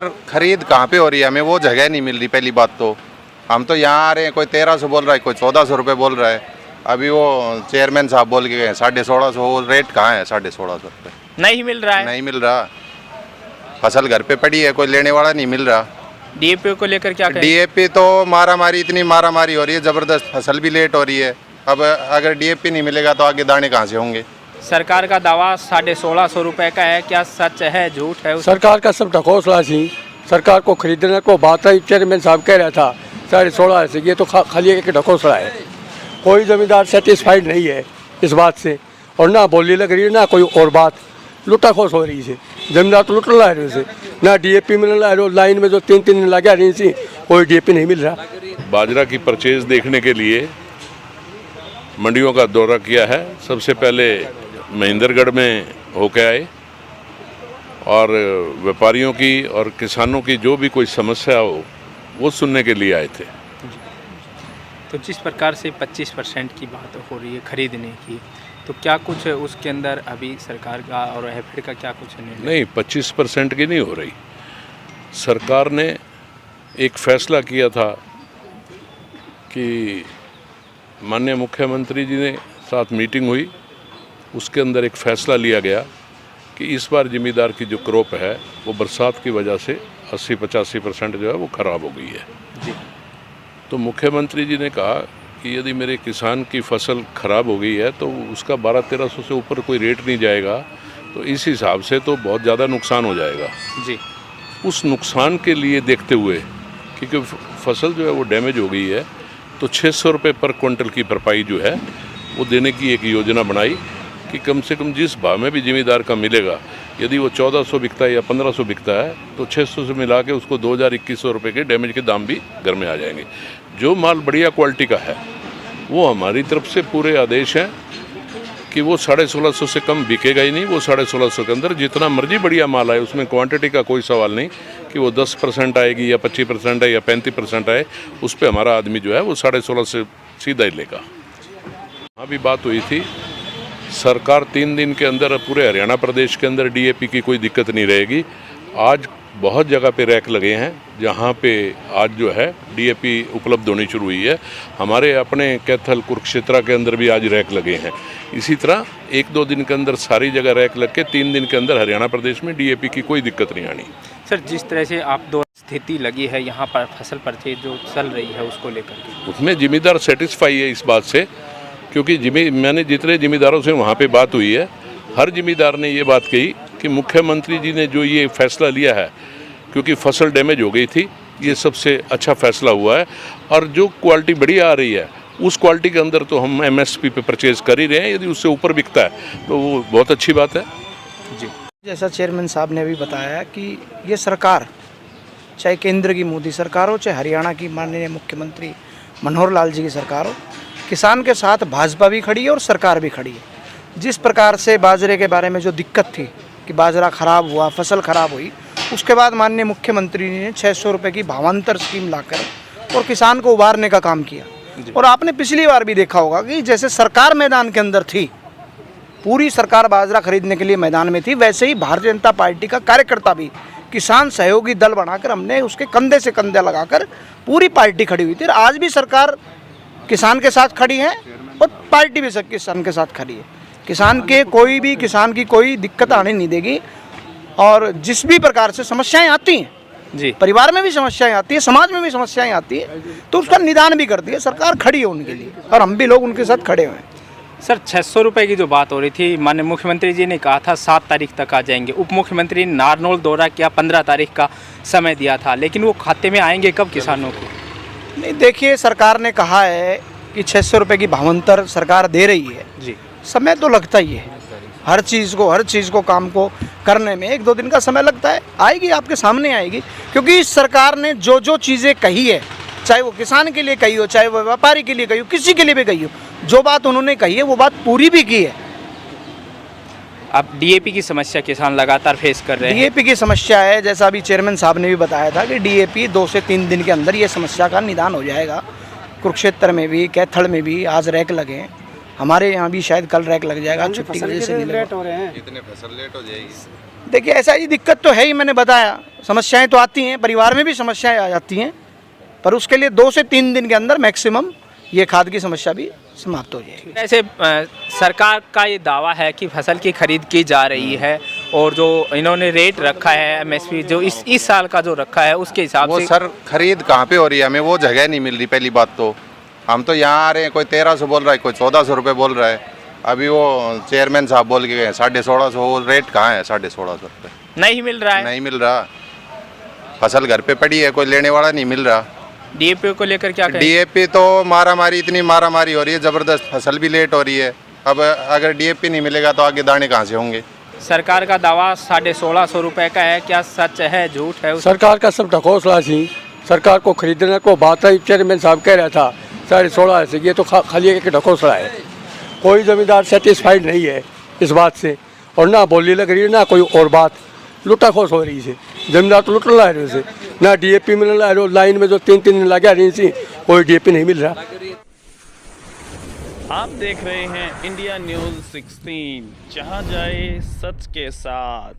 खरीद कहाँ पे हो रही है, हमें वो जगह नहीं मिल रही। पहली बात तो हम तो यहाँ आ रहे हैं, कोई 1300 बोल रहा है, कोई 1400 रुपये बोल रहा है। अभी वो चेयरमैन साहब बोल के गए 1650, वो रेट कहाँ है 1650 रुपये? नहीं मिल रहा है। नहीं मिल रहा, फसल घर पे पड़ी है, कोई लेने वाला नहीं मिल रहा। डीएपी को लेकर क्या कहें? डीएपी तो मारामारी, इतनी मारामारी हो रही है ज़बरदस्त, फसल भी लेट हो रही है। अब अगर डीएपी नहीं मिलेगा तो आगे दाने कहाँ से होंगे? सरकार का दावा 1650 रुपए का है, क्या सच है झूठ है? सरकार का सब ढकोसला सी। सरकार को खरीदने को बात है, चेयरमैन साहब कह रहा था 16.5 से, ये तो खाली एक ढकोसला है। कोई जमींदार सेटिस्फाइड नहीं है इस बात से, और ना बोली लग रही है ना कोई और बात। लुटाखोस हो रही है, जमींदार तो लुट रहा है उसे, ना डीएपी मिल रहा है। लाइन में जो 3 दिन लगा रही थी, कोई डीएपी नहीं मिल रहा। बाजरा की परचेज देखने के लिए मंडियों का दौरा किया है। सबसे पहले महेंद्रगढ़ में होके आए और व्यापारियों की और किसानों की जो भी कोई समस्या हो वो सुनने के लिए आए थे। तो जिस प्रकार से 25% की बात हो रही है खरीदने की, तो क्या कुछ उसके अंदर अभी सरकार का और हैफेड का क्या कुछ नहीं, 25% की नहीं हो रही। सरकार ने एक फैसला किया था कि माननीय मुख्यमंत्री जी ने साथ मीटिंग हुई, उसके अंदर एक फैसला लिया गया कि इस बार ज़मींदार की जो क्रॉप है वो बरसात की वजह से 80-85% जो है वो ख़राब हो गई है जी। तो मुख्यमंत्री जी ने कहा कि यदि मेरे किसान की फसल ख़राब हो गई है तो उसका 1200-1300 से ऊपर कोई रेट नहीं जाएगा, तो इस हिसाब से तो बहुत ज़्यादा नुकसान हो जाएगा जी। उस नुकसान के लिए देखते हुए, क्योंकि फसल जो है वो डैमेज हो गई है, तो 600 रुपये पर क्विंटल की भरपाई जो है वो देने की एक योजना बनाई कि कम से कम जिस भाव में भी ज़मींदार का मिलेगा, यदि वो 1400 बिकता है या 1500 बिकता है तो 600 से मिला के उसको 2000-2100 रुपये के डैमेज के दाम भी घर में आ जाएंगे। जो माल बढ़िया क्वालिटी का है वो हमारी तरफ से पूरे आदेश हैं कि वो 1650 से कम बिकेगा ही नहीं। वो 1650 के अंदर जितना मर्जी बढ़िया माल आए, उसमें क्वांटिटी का कोई सवाल नहीं कि वो 10% आएगी या 25% है या 35% आए, उस पर हमारा आदमी जो है वो 1650 से सीधा ही लेगा। वहाँ भी बात हुई थी, सरकार 3 दिन के अंदर पूरे हरियाणा प्रदेश के अंदर डीएपी की कोई दिक्कत नहीं रहेगी। आज बहुत जगह पे रैक लगे हैं जहाँ पे आज जो है डीएपी उपलब्ध होनी शुरू हुई है। हमारे अपने कैथल कुरुक्षेत्र के अंदर भी आज रैक लगे हैं। इसी तरह 1-2 दिन के अंदर सारी जगह रैक लग के 3 दिन के अंदर हरियाणा प्रदेश में डीएपी की कोई दिक्कत नहीं आनी। सर, जिस तरह से आप दो स्थिति लगी है यहाँ पर फसल परचेज जो चल रही है उसको लेकर के, उसमें ज़मींदार सेटिस्फाई है इस बात से, क्योंकि मैंने जितने ज़मींदारों से वहाँ पे बात हुई है, हर ज़मींदार ने ये बात कही कि मुख्यमंत्री जी ने जो ये फैसला लिया है, क्योंकि फसल डैमेज हो गई थी, ये सबसे अच्छा फैसला हुआ है। और जो क्वालिटी बढ़िया आ रही है उस क्वालिटी के अंदर तो हम एमएसपी पे परचेज कर ही रहे हैं। यदि उससे ऊपर बिकता है तो वो बहुत अच्छी बात है जी। जैसा चेयरमैन साहब ने अभी बताया कि ये सरकार, चाहे केंद्र की मोदी सरकार हो, चाहे हरियाणा की माननीय मुख्यमंत्री मनोहर लाल जी की सरकार हो, किसान के साथ भाजपा भी खड़ी है और सरकार भी खड़ी है। जिस प्रकार से बाजरे के बारे में जो दिक्कत थी कि बाजरा ख़राब हुआ, फसल ख़राब हुई, उसके बाद माननीय मुख्यमंत्री ने 600 रुपये की भावांतर स्कीम लाकर और किसान को उबारने का काम किया। और आपने पिछली बार भी देखा होगा कि जैसे सरकार मैदान के अंदर थी, पूरी सरकार बाजरा खरीदने के लिए मैदान में थी, वैसे ही भारतीय जनता पार्टी का कार्यकर्ता भी किसान सहयोगी दल बनाकर हमने उसके कंधे से कंधे लगाकर पूरी पार्टी खड़ी हुई थी। आज भी सरकार किसान के साथ खड़ी है और पार्टी भी किसान के साथ खड़ी है। किसान की कोई दिक्कत आने नहीं देगी। और जिस भी प्रकार से समस्याएं आती हैं जी, परिवार में भी समस्याएं आती है, समाज में भी समस्याएं आती है, तो उसका निदान भी करती है सरकार, खड़ी है उनके लिए, और हम भी लोग उनके साथ खड़े हुए हैं। सर 600 रुपये की जो बात हो रही थी, माननीय मुख्यमंत्री जी ने कहा था 7 तारीख तक आ जाएंगे। उप मुख्यमंत्री ने नारनौल दौरा किया, 15 तारीख का समय दिया था, लेकिन वो खाते में आएंगे कब किसानों को? नहीं, देखिए, सरकार ने कहा है कि 600 रुपये की भावांतर सरकार दे रही है जी। समय तो लगता ही है, हर चीज़ को काम को करने में 1-2 दिन का समय लगता है। आएगी, आपके सामने आएगी, क्योंकि इस सरकार ने जो जो चीज़ें कही है, चाहे वो किसान के लिए कही हो, चाहे वो व्यापारी के लिए कही हो, किसी के लिए भी कही हो, जो बात उन्होंने कही है वो बात पूरी भी की है। अब डीएपी की समस्या किसान लगातार फेस कर रहे हैं। डीएपी की समस्या है, जैसा अभी चेयरमैन साहब ने भी बताया था कि डीएपी 2 से 3 दिन के अंदर ये समस्या का निदान हो जाएगा। कुरुक्षेत्र में भी, कैथल में भी आज रैक लगे हैं, हमारे यहाँ भी शायद कल रैक लग जाएगा। छुट्टी की वजह से नहीं लेट हो रहे हैं, इतने फसल लेट हो जाएगी। देखिए ऐसा ही दिक्कत तो है ही, मैंने बताया समस्याएं तो आती हैं, परिवार में भी समस्याएं आ जाती हैं, पर उसके लिए 2 से 3 दिन के अंदर मैक्सिमम ये खाद की समस्या भी समाप्त हो जाएगी। ऐसे सरकार का ये दावा है कि फसल की खरीद की जा रही है और जो इन्होंने रेट रखा है एमएसपी जो इस साल का जो रखा है उसके हिसाब वो से सर खरीद कहाँ पे हो रही है, हमें वो जगह नहीं मिल रही। पहली बात तो हम तो यहाँ आ रहे हैं, कोई 1300 बोल रहा है, कोई 1400 रुपये बोल रहा है। अभी वो चेयरमैन साहब बोल के गए 1650, वो रेट कहाँ है 1650 रुपये? नहीं मिल रहा है। नहीं मिल रहा, फसल घर पे पड़ी है, कोई लेने वाला नहीं मिल रहा। डीएपी को लेकर क्या कहें? डीएपी तो मारामारी, इतनी मारामारी हो रही है ज़बरदस्त, फसल भी लेट हो रही है। अब अगर डीएपी नहीं मिलेगा तो आगे दाने कहाँ से होंगे? सरकार का दावा 1650 रुपए का है, क्या सच है झूठ है? सरकार का सब ढकोसला थी, सरकार को खरीदने को बात आई। चेयरमैन साहब कह रहा था 16.5 से, ये तो खाली एक ढकोसला है। कोई ज़मींदार सेटिस्फाइड नहीं है इस बात से, और ना बोली लग रही है ना कोई और बात, लुटा खोस हो रही है। जमींदार तो लुट रहा है उसे, ना डीएपी मिल रहा है, लाइन में जो 3 दिन लगा रही थी कोई डीएपी नहीं मिल रहा। आप देख रहे हैं इंडिया न्यूज़ 16, जहां जाए सच के साथ।